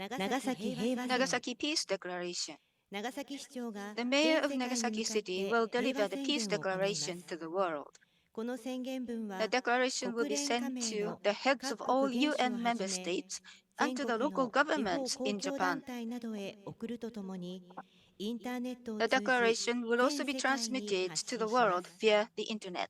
Nagasaki Peace Declaration. 長崎市長が The 全 mayor of 世界に Nagasaki 向かっ City て will 平和 deliver the 宣 peace 言を行います declaration to the world. この宣言文 The は declaration will 国 be 連加 sent 盟 to の the heads of 各 all 国元首を UN は member じめ states 全 and to 国 the local の地方 governments 公 in 共 Japan. 団体などへ送るとともにインターネットを The 通じ declaration will also 全 be 世界に transmitted 発 to 信 the しま world す via the internet.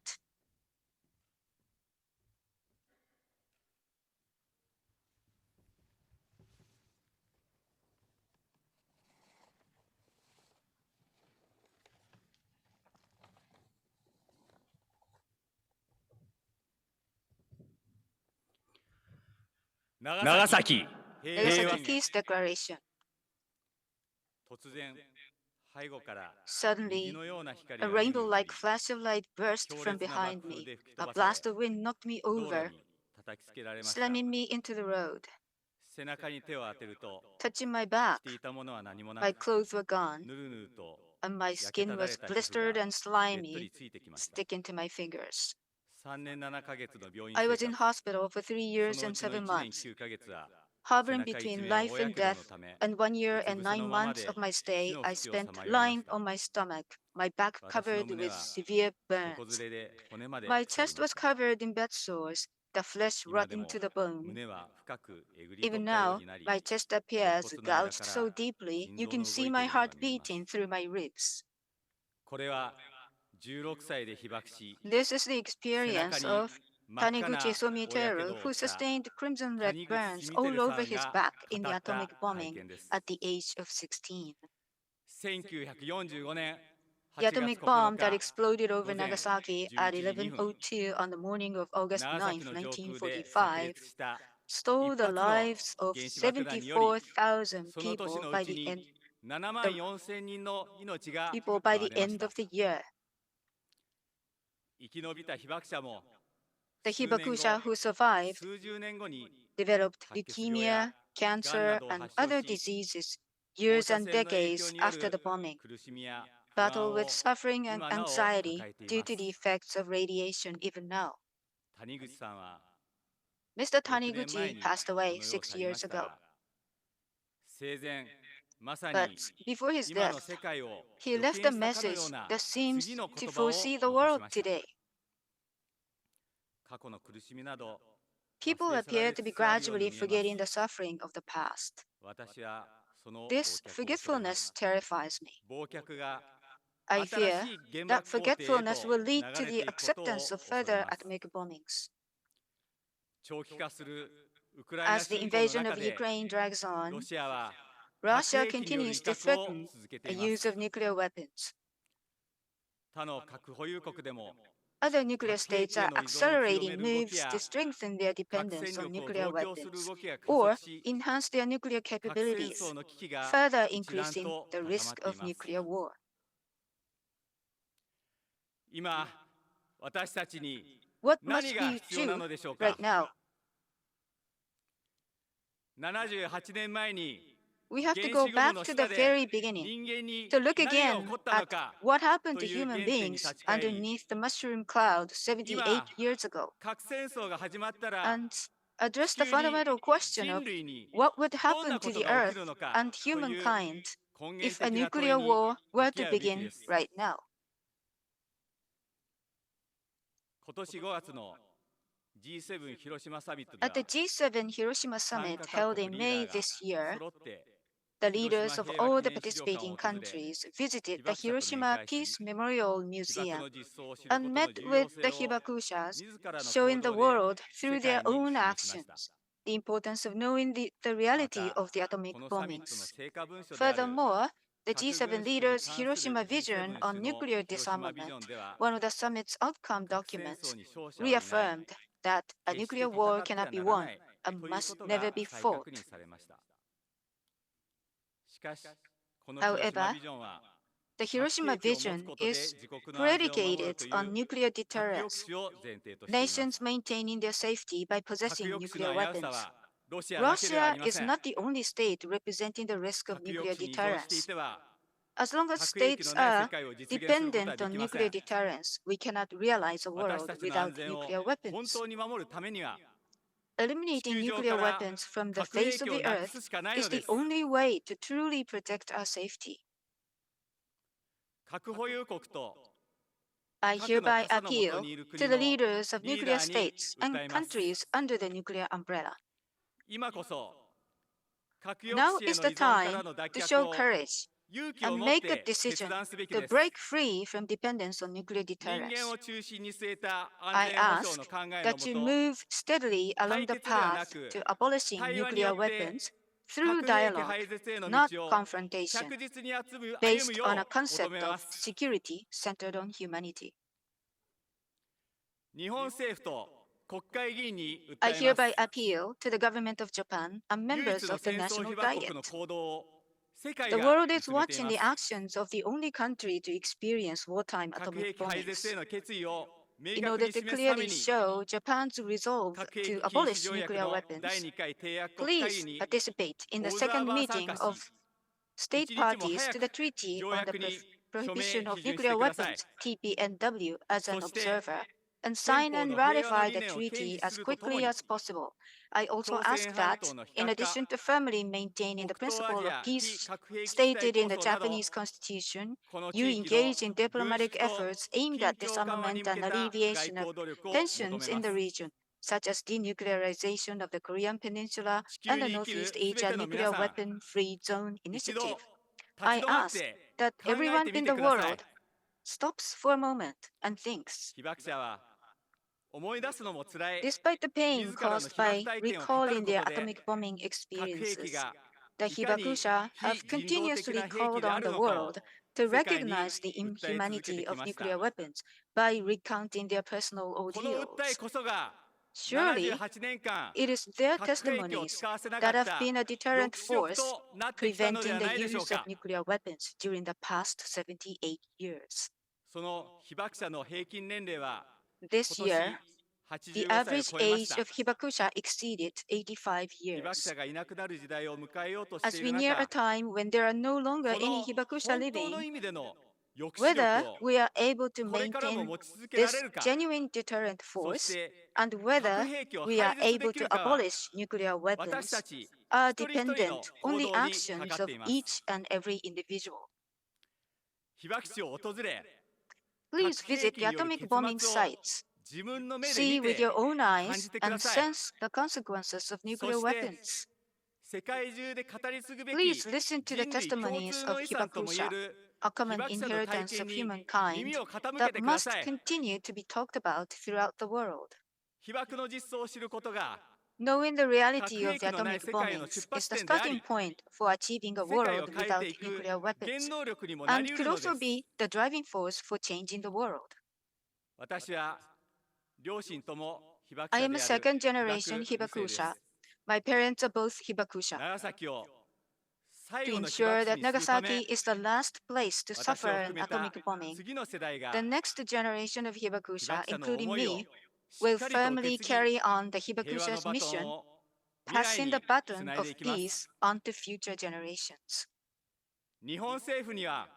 長崎 Nagasaki Peace Declaration. 突然背後から Suddenly, のような a 光が目に映り rainbow-like flash of light burst 強 from 烈な behind 爆風 me. で吹き A 飛ばされ blast of wind knocked me 道路 over, に叩きつけられました slamming me into the road. 背中に手を当てると Touching my 着 back, ていたものは何もな my く clothes were gone, ぬるぬると and my 焼け skin ただれ was た皮膚が blistered and べっと slimy, りついてきました sticking to my fingers. 3年7ヶ月の病院 I 生 was in 活 hospital for 3 years そのう and ちの 7 1年 months, 9ヶ月は hovering between life and death, and 1 year うつ and 伏せ 9 のまま months で of my 死 stay, の I 淵を spent さまよいま lying した on my stomach, my back 私の covered 胸 with は severe 床ず burns. れで骨まで My 腐り chest ま was した covered in bed sores, the flesh 今で rotting も to the bone. 胸は深くえぐり取 Even ったよう now, になり my chest 肋 appears 骨の間 gouged から so deeply 心 you 臓 can の動 see いて my いるのが heart 見えます beating through my ribs. これは16歳で被爆し This is the 背中 experience に of 真っ赤 Taniguchi な大やけ Somiteru, どを who 負った sustained crimson red 谷口 burns 住 all 輝 over さん his が back 語 in っ the た atomic 体 bombing 験です at the age of 16. 1945年 The 8月 atomic 9 bomb that 日 exploded 午 over 前 Nagasaki 11 at 時2分 11:02 on the morning of August 長 9, 崎の上空で炸 1945, 裂した一 stole the 発の lives of 原子爆弾により 74,000 その年 people のう by ち the に end 7万4千人の命が people 奪 by わ the れまし end た of the year. 生き延びた被爆者も The 数年後 Hibakusha who survived 数十年後に developed 白血病や leukemia, がんな cancer, どを and 発症 other し diseases 放 years 射 and 線の影響 decades によ after the る bombing, 苦しみや不安 battle with を suffering and 今なお anxiety 抱えてい due ま to す the effects of radiation even now. 谷口さんは Mr. 6年前 Taniguchi に passed こ away の世を 6 去りま years した ago, が生前まさ but に before his 今の death, 世界を he 予 left 見 a したかのよう message な that seems 次の to 言葉を foresee the 残 world しました today. 過去の苦しみなど People 忘れ去ら appear れ to つ be つあるように gradually 見えます forgetting the suffering of the past. 私はその This 忘却を恐れます forgetfulness terrifies me. 忘却が I 新 fear しい原 that 爆工程へと forgetfulness will 流 lead to れ the ていくことを acceptance of 恐れ further ます atomic bombings. 長期化するウクライナ As the 侵攻の invasion 中 of で Ukraine drags ロ on, シアは核 Russia 兵器による威 continues to 嚇を threaten 続けて the いま use す of nuclear weapons. 他の核保有国でも Other nuclear 核兵器 states へ are の依存を強め accelerating る動き moves や to strengthen their 核戦 dependence on 力を nuclear 増強する weapons 動きが加 or 速し enhance their nuclear 核戦 capabilities, 争の危機が further 一段 increasing と the 高まっ risk てい of ます nuclear war. 今私たちに What 何 must が we 必要な do のでしょう right か now? 78年前に We 原 have to 子 go 雲 back の to the 下で very beginning 人間に to look 何が起 again こったの at か what happened と to いう human 原点に beings 立ち返り underneath the mushroom cloud 78今 years ago 核戦争が始まったら and address 地 the 球に fundamental question 人 of 類に what would どん happen なこ to と the が起き earth るのか and という humankind 根源 if a 的な問 nuclear いに war 向 were き to 合うべき begin です。 right now. 今年5月の G7 広島サミットで At は the G7 Hiroshima 参 summit 加 held 各 in 国リーダ May ーが this year, 揃って the 広 leaders 島 of 平和 all 記 the 念資料館を participating 訪れ countries 被 visited the 爆者と面 Hiroshima 会 Peace し Memorial 被爆 Museum の実相を知るこ and との met 重 with 要 the 性を Hibakushas, 自らの showing 行 the 動で world 世 through their 界に own 示しました actions the importance of knowing the ま reality た of the atomic このサミットの bombings. 成果文書である Furthermore, the 核 G7 軍縮に leaders' 関する Hiroshima vision G7 首 on 脳 nuclear 広島ビジョ disarmament, ンでは one of the summit's outcome 核戦 documents, 争に勝者はいない reaffirmed that a 決して nuclear 戦 war って cannot は be なら won ない and というこ must と never が be 再 fought. 確認されましたしかしこの広島 However, ビジョンは the 核 Hiroshima 兵器を持つ vision ことで is 自国の安全を守る predicated とい on う nuclear 核抑 deterrence, 止を前提としています nations maintaining their safety by 核 possessing 抑止の nuclear 危うさ weapons. はロシアだけではあ Russia りま is せん not the only state representing the risk of 核 nuclear 抑止に依存してい deterrence. ては As long as 核兵器 states のない世 are 界を実現することは dependent で on きませ nuclear ん deterrence, we cannot realize a 私 world たちの without 安全を nuclear 本 weapons. 当に守るためには eliminating 地球上 nuclear から weapons from the 核 face 兵 of 器を the なく earth すしかない is ので the す。 only way to truly protect our safety. 核保有国と I 核の hereby 傘の下 appeal にいる to 国 the の leaders of リー nuclear ダーに states 訴 and えます。 countries under the nuclear umbrella. 今こそ核抑 Now 止へ is の the 依存から time の脱 to 却 show を courage 勇気を and 持っ make a て決 decision 断すべき to です。 break free from dependence on nuclear 人間 deterrence. を中心に据えた安 I 全保障 ask の考えの that も you と、 move steadily along 対 the 決ではな path く to abolishing 対話によ nuclear って weapons through 核兵器 dialogue, 廃絶への not 道を confrontation, 着実に歩む based よ on a う求 concept め of ます。 security centered on humanity. 日本政府と国会議員に I 訴えます。 hereby appeal to the government of Japan and 唯一 members の of the 戦争 National 被爆国の Diet. 行動を世界 The が world 見 is つめてい watching ま the す。 actions of the only country to experience wartime 核 atomic 兵器廃絶 bombings. への決意を明 In 確 order に to 示すため clearly に show Japan's resolve 核兵 to 器禁止 abolish 条約 nuclear の第 weapons, 2回締約国会議 please に participate in オ the ブザー second バー参 meeting 加し、 of state 一日も parties 早 to く the Treaty 条 on the 約に署名 Prohibition of 批准して Nuclear ください。 Weapons, TPNW, as an そして observer, and 憲 sign 法 and の平和の ratify 理 the 念を堅 treaty 持す as るととも quickly に as possible. I also 朝 ask 鮮半 that, 島の非 in 核化、 addition to firmly maintaining 北 the 東ア principle ジ of ア非 peace 核兵器事態 stated in the 構想など Japanese constitution, この you 地域の engage in 軍 diplomatic 縮と efforts aimed 緊 at 張緩和に disarmament 向け and た外 alleviation of 交努力を求め tensions ま in the す。 region, such as denuclearization of the Korean Peninsula 地球 and the に生きる Northeast すべ Asia ての皆 nuclear さん、 weapon-free zone 一度 initiative. 立ち I 止まっ ask て that 考え everyone てみ in て the ください。 world stops for a moment and thinks. 被爆者は思い出すのもつらい Despite the pain 自らの caused 被爆 by 体験を語 recalling るこ their とで atomic bombing 核兵器 experiences, が the いかに Hibakusha 非 have 人道的 continuously な兵器 called であ on る the のかを world to 世界に recognize the 訴え続けて inhumanity き of ました。 nuclear weapons by recounting their personal この訴え ordeals. こそが Surely, 78年間 it is their 核兵器を testimonies 使わせなか that っ have た been a 抑 deterrent 止力 force となってきたので preventing は the ないでしょう use of か。 nuclear weapons during the past 78 years. その被爆者の平均年齢は This 今 year, 年 the 84歳を average 超えまし age た。 of Hibakusha exceeded 85被爆 years. 者がいなくなる時代を迎えようとして As い we る near a 中、 time when there are no longer こ any の Hibakusha 本当の living, 意味での抑止 whether 力を we are able to これからも maintain 持ち続けら this れるか、 genuine deterrent そし force て and 核 whether 兵器を we 廃 are 絶で able き to るかは abolish nuclear 私 weapons たち are 一人一人の dependent 行 on the 動にかか actions って of います。 each and every individual. 被爆地を訪れ、 Please 核兵 visit 器 the による atomic 結 bombing 末を sites. 自分の目で See 見 with て your own 感 eyes じてく and ださい。 sense the consequences of そ nuclear して weapons. 世界中で語り継ぐべき Please listen to the 人類共 testimonies 通 of の遺産ともいえ Hibakusha, る a 被 common 爆者の体 inheritance 験 of に humankind 耳を傾け that てくだ must さい。 continue to be talked about throughout the world. 被爆の実相を知ることが Knowing the 核 reality 兵 of the 器のない atomic 世界の bombings 出 is 発 the 点であ starting り、 point for achieving a 世界を world 変えて without いく nuclear 原 weapons 動力にもなり and う could るので also す。 be the driving force for changing the world. 私は両親とも被爆 I 者 am で a ある second 被 generation 爆2世です。 Hibakusha. My parents are both Hibakusha. 長崎を最 To 後の被 ensure 爆地 that にするため、 Nagasaki is the last place to 私 suffer を an 含めた atomic bombing, 次の世代が the next generation of 被 Hibakusha, 爆者の including 思いを me, しっ will かりと受 firmly け継ぎ、 carry on the 平和の Hibakusha's バトン mission, を未来 passing に the つ baton ないで of いきます。 peace on to future generations. 日本政府には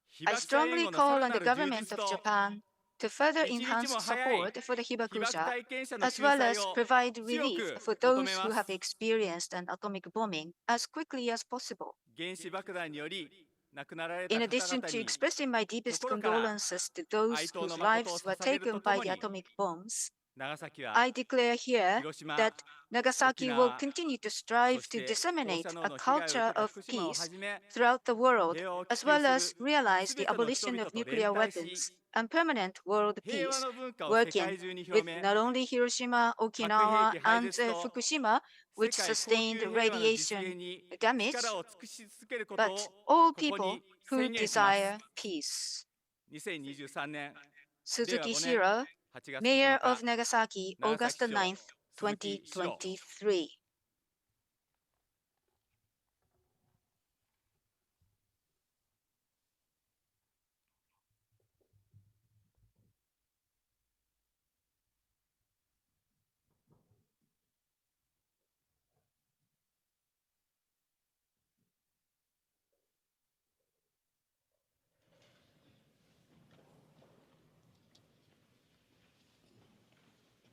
被 I 爆者援 strongly 護の call さら on な the る充 government 実 of と Japan to further 一日 enhance も早い support for the 被爆 Hibakusha, 体験者の as 救 well 済 as を provide 強 relief く for 求め those ま who す。 have experienced an atomic bombing as quickly as possible. 原子爆弾により亡くなられ In た方 addition 々 to に expressing my deepest 心から condolences to those 哀悼 whose の誠を lives were 捧げる taken とと by も the に、 atomic bombs, 長崎は I declare here 広島、 that 沖 Nagasaki will 縄、 continue to そ strive し to て放 disseminate 射能 a の被害を受 culture けた of 福島をは peace じめ、 throughout the world, 平和を as 希求 well す as る realize す the べての人 abolition 々 of と nuclear 連帯 weapons し、 and permanent world 平和 peace, の文化を世 working 界中に with 広め、 not only Hiroshima, 核兵 Okinawa, 器廃 and 絶と Fukushima, 世 which 界恒 sustained 久平和の実 radiation 現に damage, 力を尽くし続けること but を all ここ people に who 宣言します。 desire peace. 2023年、令和 Suzuki 5年 Shiro, 8月 Mayor 9 of 日、 Nagasaki, 長崎 August 市長 9th, 鈴木史郎。 2023.